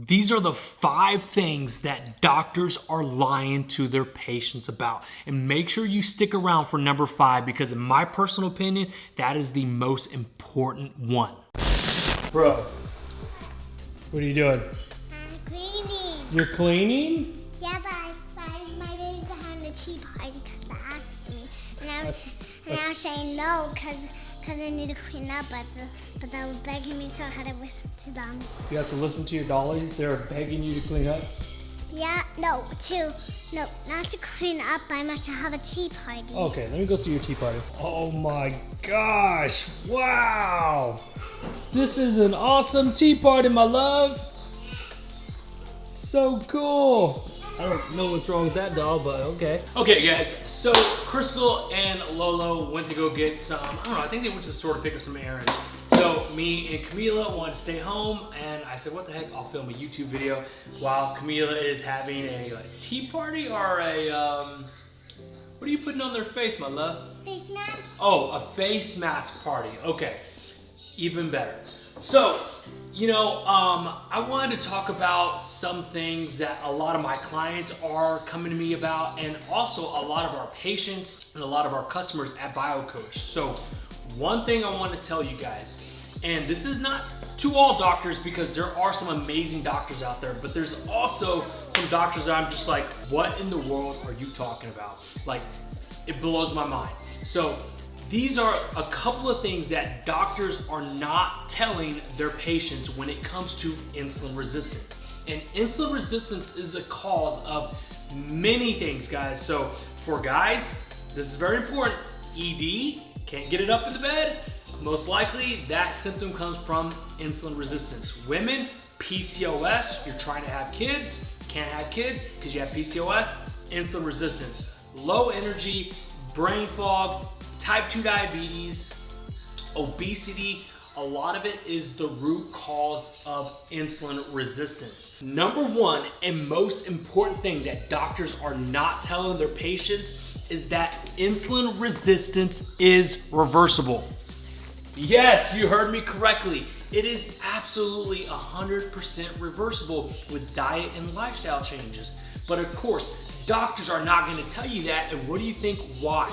These are the 5 things that doctors are lying to their patients about. And make sure you stick around for number 5, because in my personal opinion, that is the most important one. Bro, what are you doing? I'm cleaning. You're cleaning? Yeah, but my baby's behind the tea party because they asked me. And I was saying no because I need to clean up, but they were begging me, so I had to listen to them. You have to listen to your dollies? They're begging you to clean up? Yeah, no, not to clean up, I meant to have a tea party. Okay, let me go see your tea party. Oh my gosh, wow. This is an awesome tea party, my love. So cool. I don't know what's wrong with that doll, but okay. Okay guys, so Crystal and Lolo went to go get some, I don't know, I think they went to the store to pick up some errands. So me and Camila wanted to stay home, and I said, what the heck, I'll film a YouTube video while Camila is having a tea party or a, what are you putting on their face, my love? Face mask? Oh, a face mask party, okay, even better. So, you know, I wanted to talk about some things that a lot of my clients are coming to me about, and also a lot of our patients and a lot of our customers at BioCoach. So one thing I want to tell you guys, and this is not to all doctors because there are some amazing doctors out there, but there's also some doctors that I'm just like, what in the world are you talking about? Like, it blows my mind. So these are a couple of things that doctors are not telling their patients when it comes to insulin resistance. And insulin resistance is a cause of many things, guys. So for guys, this is very important. ED, can't get it up in the bed. Most likely that symptom comes from insulin resistance. Women, PCOS, you're trying to have kids, can't have kids because you have PCOS, insulin resistance. Low energy, brain fog, type 2 diabetes, obesity, a lot of it is the root cause of insulin resistance. Number 1 and most important thing that doctors are not telling their patients is that insulin resistance is reversible. Yes, you heard me correctly. It is absolutely 100% reversible with diet and lifestyle changes. But of course, doctors are not going to tell you that, and what do you think why?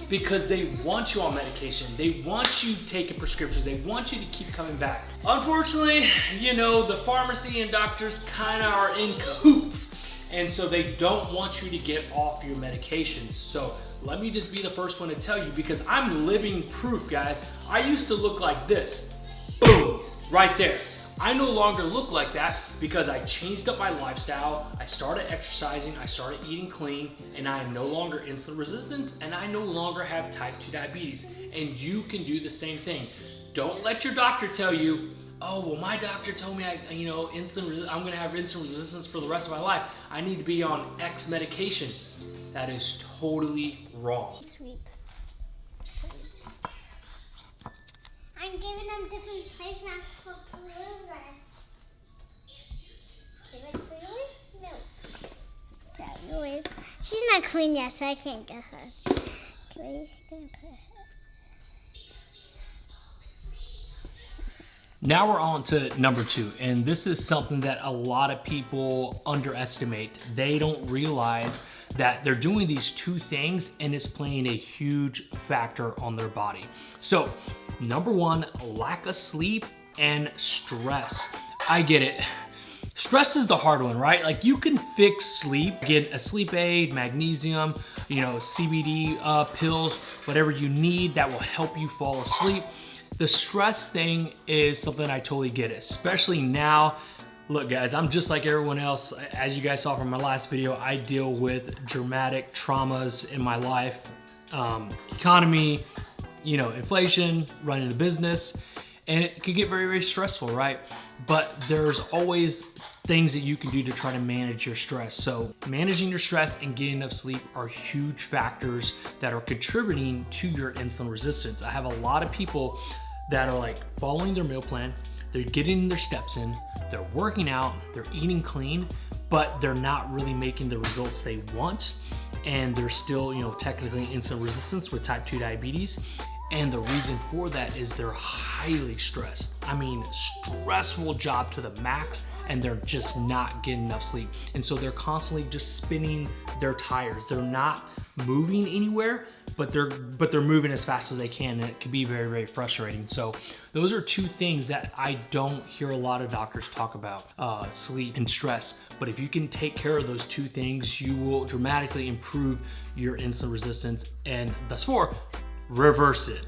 Because they want you on medication. They want you taking prescriptions. They want you to keep coming back. Unfortunately, you know, the pharmacy and doctors kind of are in cahoots. And so they don't want you to get off your medications. So let me just be the first one to tell you, because I'm living proof, guys. I used to look like this. Boom, right there. I no longer look like that because I changed up my lifestyle, I started exercising, I started eating clean, and I am no longer insulin resistant, and I no longer have type 2 diabetes. And you can do the same thing. Don't let your doctor tell you, oh, well, my doctor told me I'm gonna have insulin resistance for the rest of my life. I need to be on X medication. That is totally wrong. Sweet. I'm giving them different face masks for Palooza. Give it for Louis? No. Yeah, Louis. She's not clean yet, so I can't get her. Can we put her? Now we're on to number 2, and this is something that a lot of people underestimate. They don't realize that they're doing these 2 things and it's playing a huge factor on their body. So number 1, lack of sleep and stress. I get it. Stress is the hard one, right? Like, you can fix sleep, get a sleep aid, magnesium, you know, CBD pills, whatever you need that will help you fall asleep. The stress thing is something I totally get, especially now. Look guys, I'm just like everyone else. As you guys saw from my last video, I deal with dramatic traumas in my life. Economy, you know, inflation, running a business, and it can get very, very stressful, right? But there's always things that you can do to try to manage your stress. So managing your stress and getting enough sleep are huge factors that are contributing to your insulin resistance. I have a lot of people that are like following their meal plan, they're getting their steps in, they're working out, they're eating clean, but they're not really making the results they want. And they're still, you know, technically insulin resistant with type 2 diabetes. And the reason for that is they're highly stressed. I mean, stressful job to the max, and they're just not getting enough sleep. And so they're constantly just spinning their tires. They're not moving anywhere, but they're moving as fast as they can, and it can be very, very frustrating. So those are two things that I don't hear a lot of doctors talk about, sleep and stress. But if you can take care of those two things, you will dramatically improve your insulin resistance and thus far, reverse it.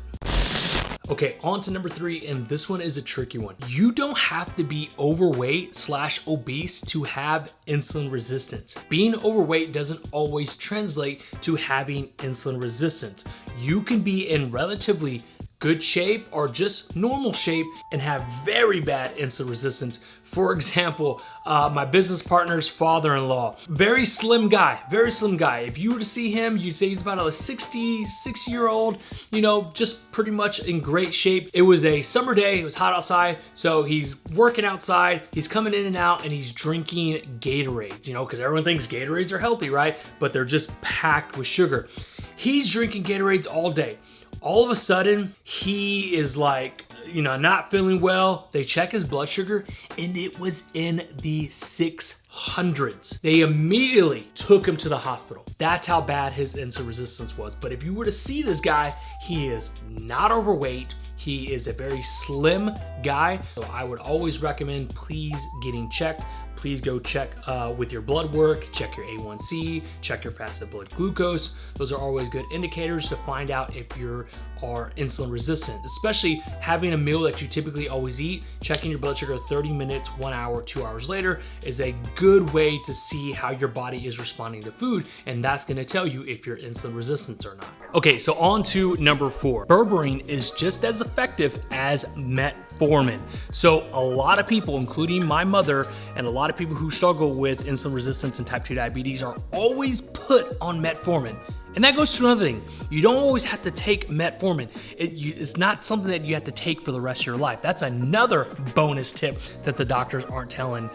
Okay, on to number 3, and this one is a tricky one. You don't have to be overweight/obese to have insulin resistance. Being overweight doesn't always translate to having insulin resistance. You can be in relatively good shape or just normal shape and have very bad insulin resistance. For example, my business partner's father-in-law, very slim guy. If you were to see him, you'd say he's about a 66-year-old, you know, just pretty much in great shape. It was a summer day, it was hot outside, so he's working outside, he's coming in and out, and he's drinking Gatorades, you know, because everyone thinks Gatorades are healthy, right? But they're just packed with sugar. He's drinking Gatorades all day. All of a sudden, he is like, you know, not feeling well. They check his blood sugar and it was in the 600s. They immediately took him to the hospital. That's how bad his insulin resistance was. But if you were to see this guy, he is not overweight. He is a very slim guy. So I would always recommend please getting checked. Please go check with your blood work, check your A1C, check your fasted blood glucose. Those are always good indicators to find out if you are insulin resistant, especially having a meal that you typically always eat. Checking your blood sugar 30 minutes, 1 hour, 2 hours later is a good way to see how your body is responding to food, and that's gonna tell you if you're insulin resistant or not. Okay, so on to number 4. Berberine is just as effective as Metformin. So a lot of people, including my mother and a lot of people who struggle with insulin resistance and type 2 diabetes, are always put on Metformin. And that goes to another thing. You don't always have to take Metformin. It's not something that you have to take for the rest of your life. That's another bonus tip that the doctors aren't telling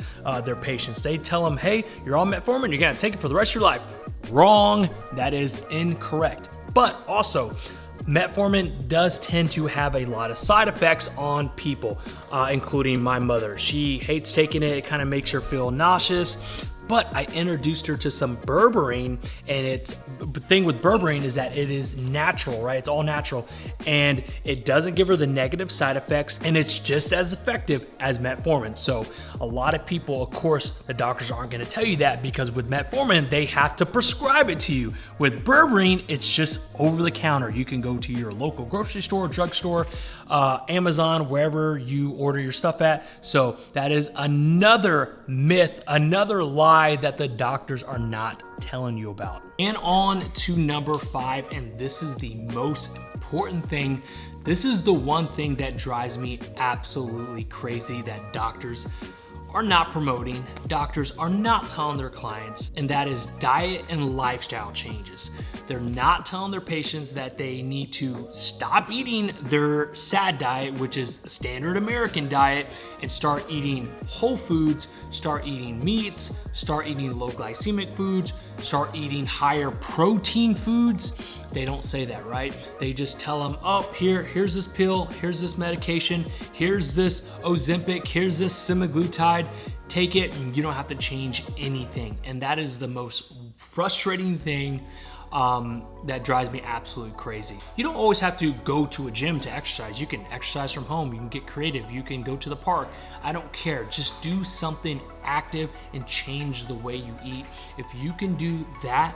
their patients. They tell them, hey, you're on Metformin, you're gonna take it for the rest of your life. Wrong, that is incorrect. But also, Metformin does tend to have a lot of side effects on people, including my mother. She hates taking it. It kind of makes her feel nauseous. But I introduced her to some berberine, and the thing with berberine is that it is natural, right? It's all natural, and it doesn't give her the negative side effects, and it's just as effective as Metformin. So a lot of people, of course, the doctors aren't gonna tell you that, because with Metformin, they have to prescribe it to you. With berberine, it's just over the counter. You can go to your local grocery store, drugstore, Amazon, wherever you order your stuff at. So that is another myth, another lie that the doctors are not telling you about. And on to number 5, and this is the most important thing. This is the one thing that drives me absolutely crazy that doctors are not promoting, doctors are not telling their clients, and that is diet and lifestyle changes. They're not telling their patients that they need to stop eating their SAD diet, which is a standard American diet, and start eating whole foods, start eating meats, start eating low glycemic foods, start eating higher protein foods. They don't say that, right? They just tell them, oh, here's this pill, here's this medication, here's this Ozempic, here's this semaglutide. Take it and you don't have to change anything. And that is the most frustrating thing that drives me absolutely crazy. You don't always have to go to a gym to exercise. You can exercise from home, you can get creative, you can go to the park. I don't care, just do something active and change the way you eat. If you can do that,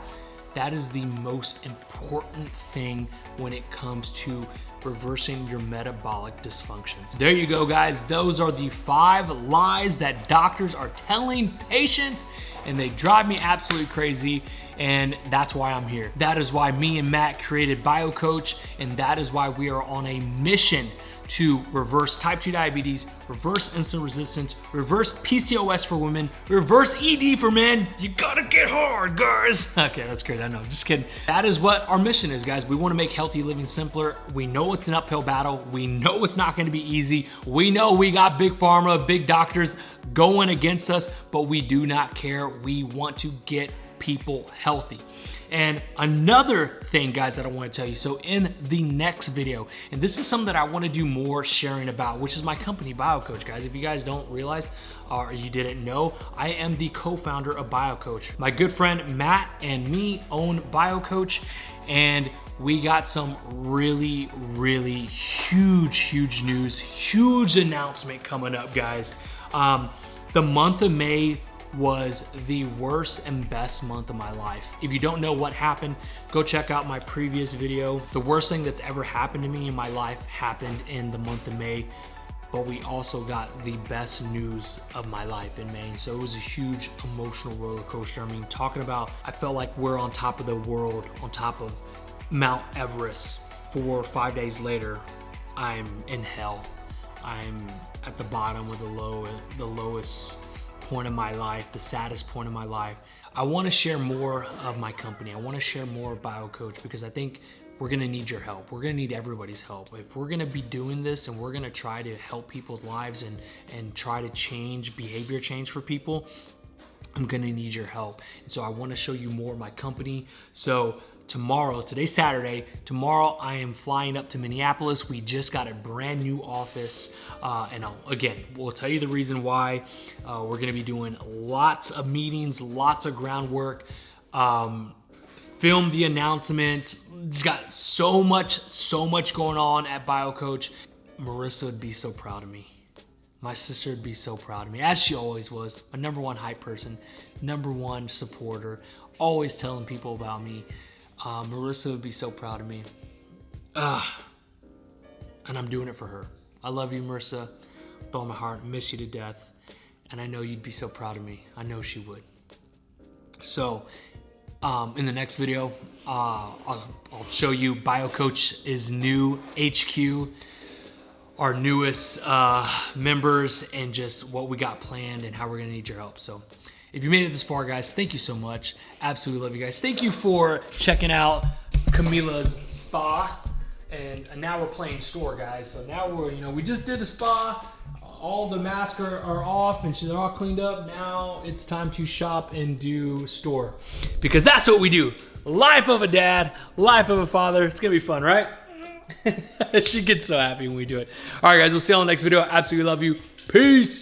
that is the most important thing when it comes to reversing your metabolic dysfunctions. There you go, guys. Those are the 5 lies that doctors are telling patients, and they drive me absolutely crazy, and that's why I'm here. That is why me and Matt created BioCoach, and that is why we are on a mission to reverse type 2 diabetes, reverse insulin resistance, reverse PCOS for women, reverse ED for men. You gotta get hard, guys. Okay, that's great. I know, just kidding. That is what our mission is, guys. We wanna make healthy living simpler. We know it's an uphill battle. We know it's not gonna be easy. We know we got big pharma, big doctors going against us, but we do not care. We want to get people healthy. And another thing, guys, that I want to tell you, so in the next video, and this is something that I want to do more sharing about, which is my company, BioCoach, guys. If you guys don't realize or you didn't know, I am the co-founder of BioCoach. My good friend Matt and me own BioCoach, and we got some really, really huge news, huge announcement coming up, guys. The month of May was the worst and best month of my life. If you don't know what happened, go check out my previous video. The worst thing that's ever happened to me in my life happened in the month of May, but we also got the best news of my life in May. So it was a huge emotional roller coaster. I mean, talking about, I felt like we're on top of the world, on top of Mount Everest. 4 or 5 days later, I'm in hell. I'm at the bottom of the lowest point of my life, the saddest point of my life. I want to share more of my company. I want to share more of BioCoach because I think we're going to need your help. We're going to need everybody's help. If we're going to be doing this and we're going to try to help people's lives and try to change behavior change for people, I'm going to need your help. And so I want to show you more of my company. So tomorrow, today's Saturday, tomorrow I am flying up to Minneapolis. We just got a brand new office. And we'll tell you the reason why. We're gonna be doing lots of meetings, lots of groundwork, film the announcement. Just got so much going on at BioCoach. Marissa would be so proud of me. My sister would be so proud of me, as she always was. My #1 hype person, #1 supporter, always telling people about me. Marissa would be so proud of me. And I'm doing it for her. I love you, Marissa, with all my heart. Miss you to death. And I know you'd be so proud of me. I know she would. So, in the next video, I'll show you BioCoach's new HQ, our newest members, and just what we got planned and how we're gonna need your help. So if you made it this far, guys, thank you so much. Absolutely love you guys. Thank you for checking out Camila's spa. And now we're playing store, guys. So now we just did a spa. All the masks are off and they're all cleaned up. Now it's time to shop and do store. Because that's what we do. Life of a dad, life of a father. It's gonna be fun, right? She gets so happy when we do it. All right, guys, we'll see you on the next video. Absolutely love you. Peace.